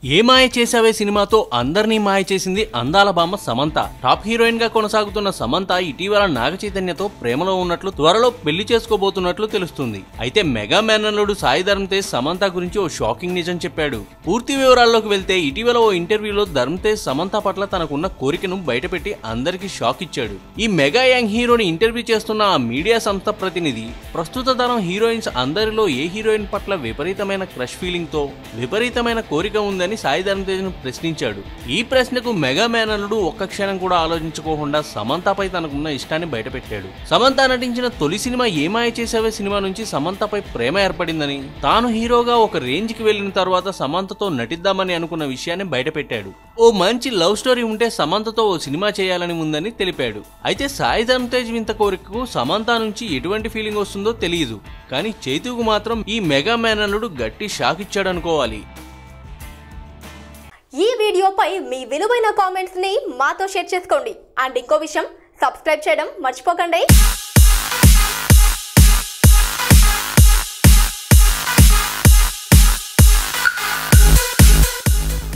ఏ మాయ చేసావే సినిమాతో అందరినీ మాయ చేసింది అందాల బామ్మ సమంత. టాప్ హీరోయిన్ గా కొనసాగుతున్న సమంత ఇటీవల నాగ చైతన్యతో ప్రేమలో ఉన్నట్లు, త్వరలో పెళ్లి చేసుకోబోతున్నట్లు తెలుస్తుంది. అయితే మెగా మేనల్లుడు సాయి ధరమ్ తేజ్ సమంత గురించి ఓ షాకింగ్ నిజం చెప్పాడు. పూర్తి వివరాల్లోకి వెళ్తే ఇటీవల ఓ ఇంటర్వ్యూలో ధరమ్ తేజ్ సమంత పట్ల తనకున్న కోరికను బయటపెట్టి అందరికీ షాక్ ఇచ్చాడు. ఈ మెగా యంగ్ హీరోని ఇంటర్వ్యూ చేస్తున్న ఆ మీడియా సంస్థ ప్రతినిధి ప్రస్తుత తరం హీరోయిన్స్ అందరిలో ఏ హీరోయిన్ పట్ల విపరీతమైన క్రష్ ఫీలింగ్ తో విపరీతమైన కోరిక ఉందని సాయి ధరమ్ తేజ్ ను ప్రశ్నించాడు. ఈ ప్రశ్నకు మెగా మేనల్లుడు ఒక్క క్షణం కూడా ఆలోచించుకోకుండా సమంతపై తనకున్న ఇష్టాన్ని బయటపెట్టాడు. సమంత నటించిన తొలి సినిమా ఏ మాయ చేసావే సినిమా నుంచి సమంతపై ప్రేమ ఏర్పడిందని, తాను హీరోగా ఒక రేంజ్ కి వెళ్లిన తర్వాత సమంతతో నటిద్దామని అనుకున్న విషయాన్ని బయటపెట్టాడు. ఓ మంచి లవ్ స్టోరీ ఉంటే సమంతతో ఓ సినిమా చేయాలని ఉందని తెలిపాడు. అయితే సాయి ధరమ్ తేజ్ వింత కోరికకు సమంత నుంచి ఎటువంటి ఫీలింగ్ వస్తుందో తెలియదు. కానీ చైతుకు మాత్రం ఈ మెగా మేనల్లుడు గట్టి షాక్ ఇచ్చాడు అనుకోవాలి. ఈ వీడియోపై మీ విలువైన కామెంట్స్ ని మాతో షేర్ చేసుకోండి. అండ్ ఇంకో విషయం, సబ్స్క్రైబ్ చేయడం మర్చిపోకండి.